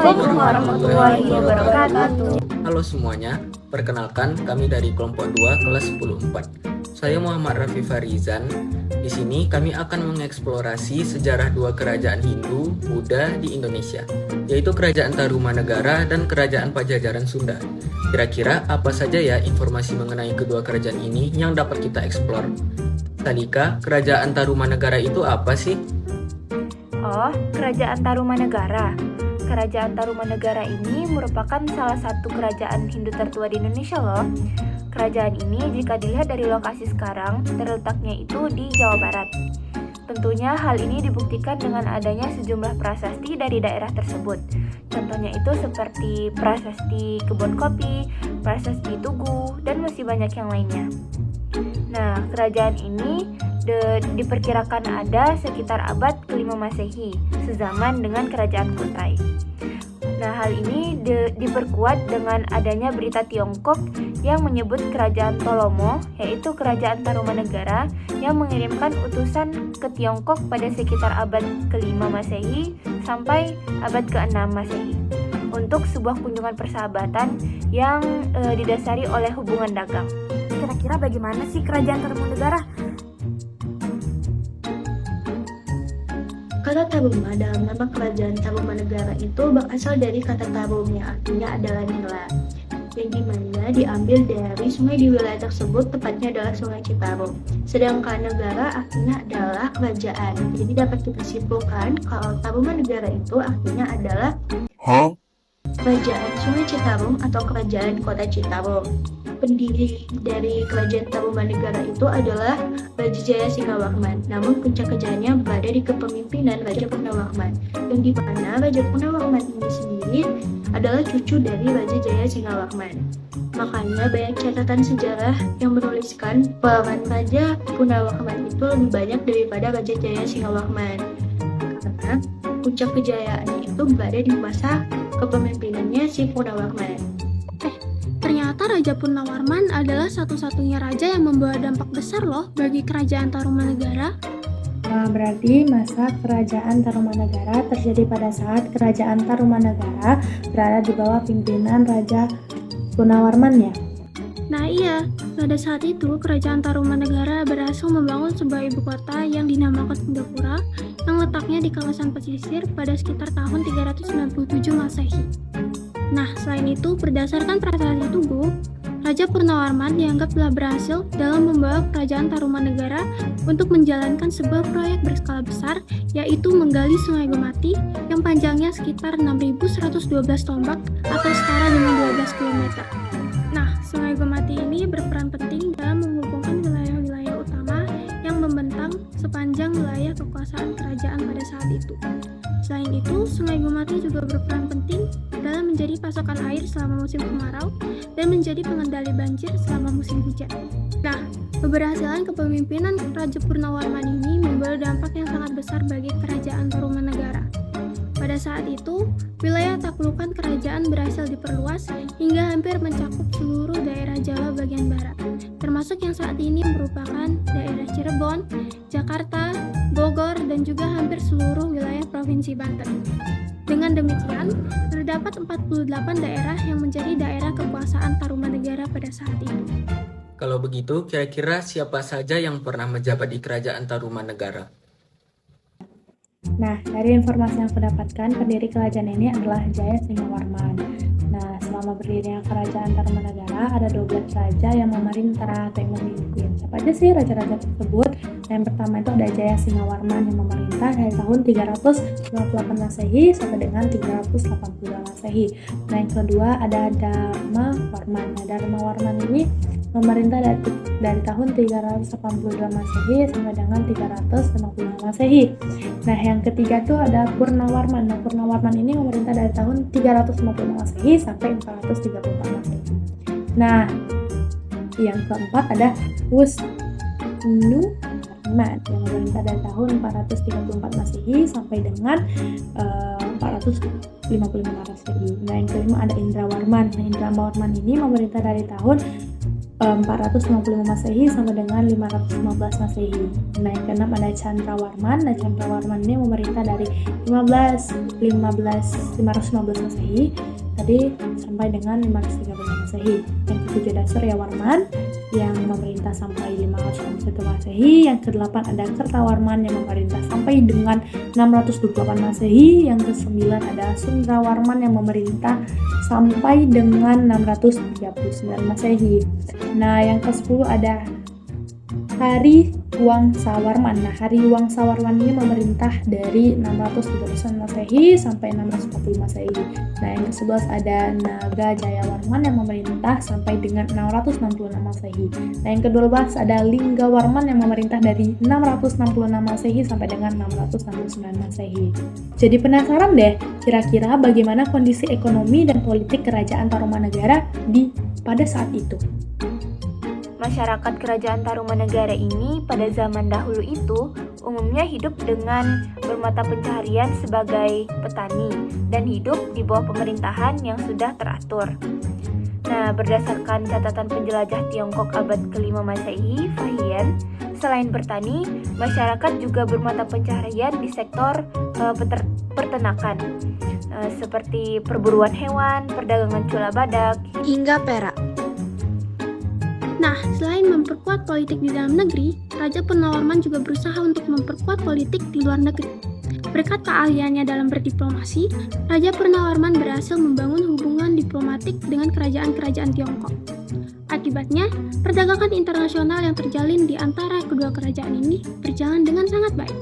Assalamualaikum warahmatullahi wabarakatuh. Halo semuanya, perkenalkan kami dari kelompok 2 kelas 10-4. Saya Muhammad Rafi Farizan. Di sini kami akan mengeksplorasi sejarah dua kerajaan Hindu Buddha di Indonesia, yaitu Kerajaan Tarumanegara dan Kerajaan Pajajaran Sunda. Kira-kira apa saja ya informasi mengenai kedua kerajaan ini yang dapat kita eksplor? Tadika, Kerajaan Tarumanegara itu apa sih? Oh, Kerajaan Tarumanegara. Kerajaan Tarumanegara ini merupakan salah satu kerajaan Hindu tertua di Indonesia loh. Kerajaan ini jika dilihat dari lokasi sekarang, terletaknya itu di Jawa Barat. Tentunya hal ini dibuktikan dengan adanya sejumlah prasasti dari daerah tersebut. Contohnya itu seperti prasasti Kebun Kopi, prasasti Tugu, dan masih banyak yang lainnya. Nah, kerajaan ini diperkirakan ada sekitar abad ke-5 Masehi, sezaman dengan Kerajaan Kutai. Nah, hal ini diperkuat dengan adanya berita Tiongkok yang menyebut Kerajaan Tolomo, yaitu Kerajaan Tarumanegara, yang mengirimkan utusan ke Tiongkok pada sekitar abad ke-5 Masehi sampai abad ke-6 Masehi untuk sebuah kunjungan persahabatan yang didasari oleh hubungan dagang. Kira-kira bagaimana sih Kerajaan Tarumanegara? Kata Taruma dalam nama Kerajaan Tarumanegara itu berasal dari kata tarum yang artinya adalah nila, yang dimana diambil dari sungai di wilayah tersebut, tepatnya adalah Sungai Citarum. Sedangkan negara artinya adalah kerajaan. Jadi dapat kita simpulkan kalau Tarumanegara itu artinya adalah Kerajaan Sungai Citarum atau Kerajaan Kota Citarum. Pendiri dari Kerajaan Tarumanegara itu adalah Raja Jaya Singgawarman. Namun puncak kejayaannya berada di kepemimpinan Raja Purnawarman, yang di mana Raja Purnawarman ini sendiri adalah cucu dari Raja Jaya Singgawarman. Makanya banyak catatan sejarah yang menuliskan peran Raja Purnawarman itu lebih banyak daripada Raja Jaya Singgawarman, karena puncak kejayaannya itu berada di masa kepemimpinannya si Purnawarman. Ternyata Raja Purnawarman adalah satu-satunya raja yang membawa dampak besar loh bagi Kerajaan Tarumanegara. Nah, berarti masa Kerajaan Tarumanegara terjadi pada saat Kerajaan Tarumanegara berada di bawah pimpinan Raja Purnawarman ya? Nah iya, pada saat itu Kerajaan Tarumanegara berhasil membangun sebuah ibu kota yang dinamakan Kundapura yang letaknya di kawasan pesisir pada sekitar tahun 397 Masehi. Nah, selain itu, berdasarkan prasasti Tugu, Raja Purnawarman dianggap telah berhasil dalam membawa Kerajaan Tarumanegara untuk menjalankan sebuah proyek berskala besar, yaitu menggali Sungai Gemati yang panjangnya sekitar 6.112 tombak atau setara dengan 12 km. Nah, Sungai Gemati ini berperan penting dalam menghubungkan wilayah-wilayah utama yang membentang sepanjang wilayah kekuasaan kerajaan pada saat itu. Selain itu, Sungai Gemati juga berperan penting dalam menjadi pasokan air selama musim kemarau dan menjadi pengendali banjir selama musim hujan. Nah, keberhasilan kepemimpinan Raja Purnawarman ini membawa dampak yang sangat besar bagi Kerajaan Tarumanegara. Pada saat itu, wilayah taklukan kerajaan berhasil diperluas hingga hampir mencakup seluruh daerah Jawa bagian barat, termasuk yang saat ini merupakan daerah Cirebon, Jakarta, Bogor, dan juga hampir seluruh wilayah Provinsi Banten. Dengan demikian, terdapat 48 daerah yang menjadi daerah kekuasaan Tarumanegara pada saat itu. Kalau begitu, kira-kira siapa saja yang pernah menjabat di Kerajaan Tarumanegara? Nah, dari informasi yang aku dapatkan, pendiri kerajaan ini adalah Jaya Singgawarman. Nah, selama berdirinya Kerajaan Tarumanegara, ada 12 raja yang memerintah atau yang memimpin. Siapa aja sih raja-raja tersebut? Yang pertama itu ada Jaya Singgawarman yang memerintah dari tahun 358 Masehi sampai dengan 382 Masehi. Nah, yang kedua ada Dharma Warman. Nah, Dharma Warman ini memerintah dari tahun 382 Masehi sampai dengan 355 Masehi. Nah, yang ketiga tuh ada Purnawarman. Nah, Purnawarman ini memerintah dari tahun 350 Masehi sampai 434 Masehi. Nah, yang keempat ada Wisnu Warman yang memerintah dari tahun 434 Masehi sampai dengan 455 Masehi. Nah, yang kelima ada Indra Warman. Nah, Indra Warman ini memerintah dari tahun 455 Masehi sampai dengan 515 Masehi. Nah, yang keenam ada Candrawarman. Nah, Candrawarman ini memerintah dari 515 Masehi tadi sampai dengan 513 Masehi. Yang ketujuh ada Suryawarman yang memerintah sampai 561 Masehi. Yang kedelapan ada Kertawarman yang memerintah sampai dengan 628 Masehi. Yang kesembilan ada Sundrawarman yang memerintah sampai dengan 639 Masehi. Nah, yang ke-10 ada Hariwangsawarman. Nah, Hariwangsawarman ini memerintah dari 639 Masehi sampai 640 Masehi. Nah, yang ke-11 ada Nagajayawarman yang memerintah sampai dengan 666 Masehi. Nah, yang ke-12 ada Linggawarman yang memerintah dari 666 Masehi sampai dengan 669 Masehi. Jadi penasaran deh, kira-kira bagaimana kondisi ekonomi dan politik kerajaan Tarumanegara pada saat itu? Masyarakat kerajaan Tarumanegara ini pada zaman dahulu itu umumnya hidup dengan bermata pencaharian sebagai petani dan hidup di bawah pemerintahan yang sudah teratur. Nah, berdasarkan catatan penjelajah Tiongkok abad ke-5 Masehi, Fahian, selain bertani, masyarakat juga bermata pencaharian di sektor peternakan, seperti perburuan hewan, perdagangan cula badak, Hingga perak. Nah, selain memperkuat politik di dalam negeri, Raja Purnawarman juga berusaha untuk memperkuat politik di luar negeri. Berkat keahliannya dalam berdiplomasi, Raja Purnawarman berhasil membangun hubungan diplomatik dengan kerajaan-kerajaan Tiongkok. Akibatnya, perdagangan internasional yang terjalin di antara kedua kerajaan ini berjalan dengan sangat baik.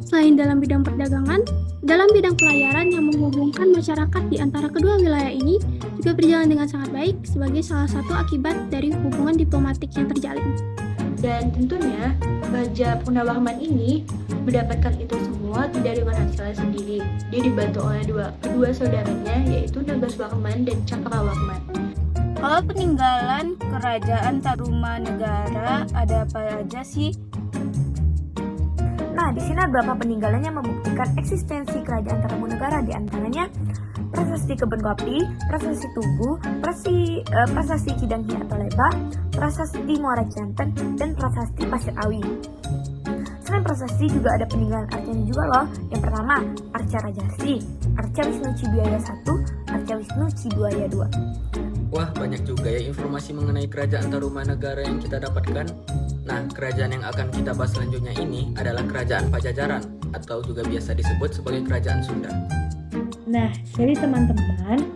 Selain dalam bidang perdagangan, dalam bidang pelayaran yang menghubungkan masyarakat di antara kedua wilayah ini juga berjalan dengan sangat baik sebagai salah satu akibat dari hubungan diplomatik yang terjalin. Dan tentunya Raja Purnawarman ini mendapatkan itu semua tidak dengan hasilnya sendiri. Dia dibantu oleh kedua saudaranya, yaitu Nagaswarman dan Cakrawarman. Kalau peninggalan kerajaan Tarumanegara ada apa aja sih? Nah, di sini ada beberapa peninggalan yang membuktikan eksistensi kerajaan Tarumanegara, di antaranya Prasasti Kebun Kopi, Prasasti Tugu, Prasasti Cidanghi atau Lebak, Prasasti Muara Janten, dan Prasasti Pasir Awi. Selain prasasti juga ada peninggalan arcanya juga loh. Yang pertama, Arca Rajasi, Arca Wisnu Cibuaya 1, Arca Wisnu Cibuaya 2. Wah, banyak juga ya informasi mengenai kerajaan Tarumanegara yang kita dapatkan. Nah, kerajaan yang akan kita bahas selanjutnya ini adalah Kerajaan Pajajaran, atau juga biasa disebut sebagai Kerajaan Sunda. Nah, jadi teman-teman,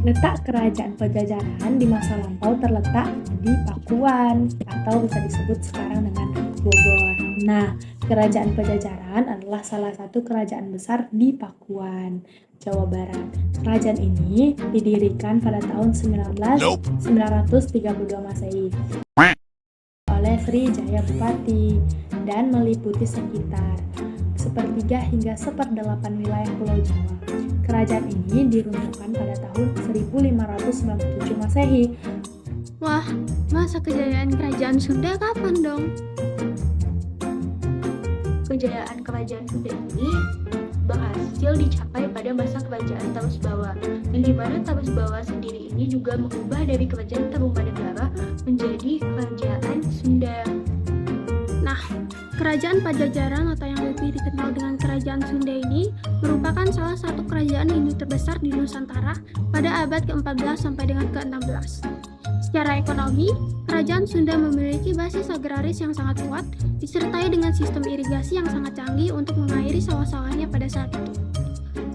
letak kerajaan Pajajaran di masa lampau terletak di Pakuan, atau bisa disebut sekarang dengan Bogor. Nah, kerajaan Pajajaran adalah salah satu kerajaan besar di Pakuan, Jawa Barat. Kerajaan ini didirikan pada tahun 932 Masehi oleh Sri Jaya Bupati dan meliputi sekitar 1/3 hingga 1/8 wilayah Pulau Jawa. Kerajaan ini diruntuhkan pada tahun 1597 Masehi. Wah, masa kejayaan kerajaan Sunda kapan dong? Kejayaan kerajaan Sunda ini berhasil dicapai pada masa kerajaan Tarusbawa, yang dimana Tarusbawa sendiri ini juga mengubah dari kerajaan Tarumanegara menjadi kerajaan Sunda. Nah, kerajaan Pajajaran atau yang lebih dikenal dengan kerajaan Sunda ini merupakan salah satu kerajaan Hindu terbesar di Nusantara pada abad ke-14 sampai dengan ke-16. Secara ekonomi, kerajaan Sunda memiliki basis agraris yang sangat kuat, disertai dengan sistem irigasi yang sangat canggih untuk mengairi sawah-sawahnya pada saat itu.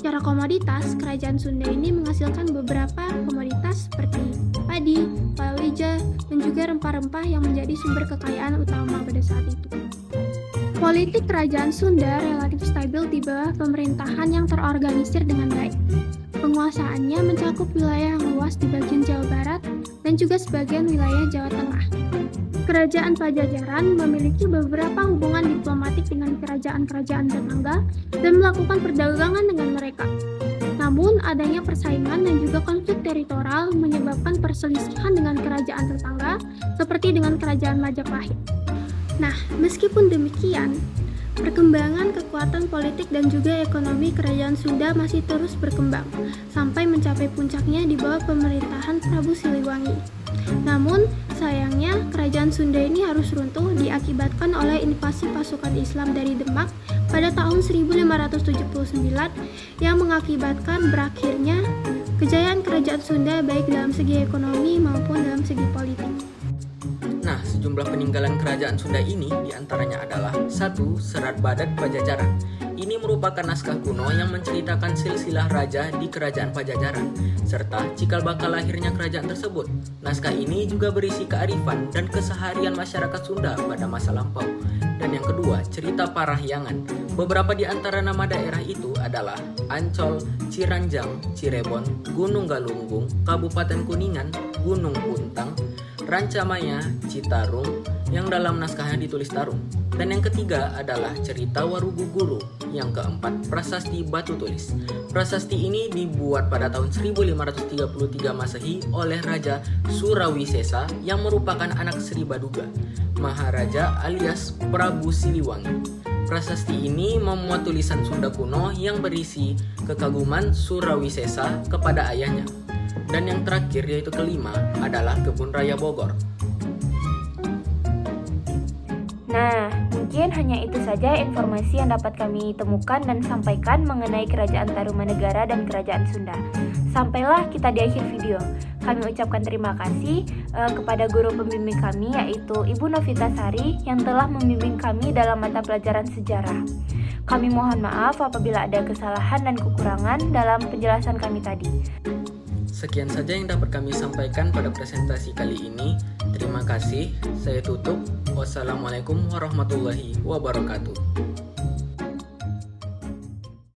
Secara komoditas, kerajaan Sunda ini menghasilkan beberapa komoditas seperti padi, palawija, dan juga rempah-rempah yang menjadi sumber kekayaan utama pada saat itu. Politik kerajaan Sunda relatif stabil di bawah pemerintahan yang terorganisir dengan baik. Penguasaannya mencakup wilayah yang luas di bagian Jawa Barat dan juga sebagian wilayah Jawa Tengah. Kerajaan Pajajaran memiliki beberapa hubungan diplomatik dengan kerajaan-kerajaan tetangga dan melakukan perdagangan dengan mereka. Namun, adanya persaingan dan juga konflik teritorial menyebabkan perselisihan dengan kerajaan tetangga seperti dengan kerajaan Majapahit. Nah, meskipun demikian, Perkembangan kekuatan politik dan juga ekonomi kerajaan Sunda masih terus berkembang, sampai mencapai puncaknya di bawah pemerintahan Prabu Siliwangi. Namun, sayangnya kerajaan Sunda ini harus runtuh diakibatkan oleh invasi pasukan Islam dari Demak pada tahun 1579 yang mengakibatkan berakhirnya kejayaan kerajaan Sunda baik dalam segi ekonomi maupun dalam segi politik. Nah, sejumlah peninggalan kerajaan Sunda ini diantaranya adalah 1. Serat Badat Pajajaran. Ini merupakan naskah kuno yang menceritakan silsilah raja di kerajaan Pajajaran, serta cikal bakal lahirnya kerajaan tersebut. Naskah ini juga berisi kearifan dan keseharian masyarakat Sunda pada masa lampau. Dan yang kedua, cerita Parahyangan. Beberapa di antara nama daerah itu adalah Ancol, Ciranjang, Cirebon, Gunung Galunggung, Kabupaten Kuningan, Gunung Puntang, Rancamaya, Citarum, yang dalam naskahnya ditulis Tarung. Dan yang ketiga adalah cerita Waruguguru. Yang keempat, Prasasti Batu Tulis. Prasasti ini dibuat pada tahun 1533 Masehi oleh Raja Surawisesa yang merupakan anak Sri Baduga, Maharaja alias Prabu Siliwangi. Prasasti ini memuat tulisan Sunda kuno yang berisi kekaguman Surawisesa kepada ayahnya. Dan yang terakhir yaitu kelima adalah Kebun Raya Bogor. Nah, mungkin hanya itu saja informasi yang dapat kami temukan dan sampaikan mengenai Kerajaan Tarumanegara dan Kerajaan Sunda. Sampailah kita di akhir video. Kami ucapkan terima kasih kepada guru pembimbing kami yaitu Ibu Novita Sari yang telah membimbing kami dalam mata pelajaran sejarah. Kami mohon maaf apabila ada kesalahan dan kekurangan dalam penjelasan kami tadi. Sekian saja yang dapat kami sampaikan pada presentasi kali ini. Terima kasih. Saya tutup. Wassalamualaikum warahmatullahi wabarakatuh.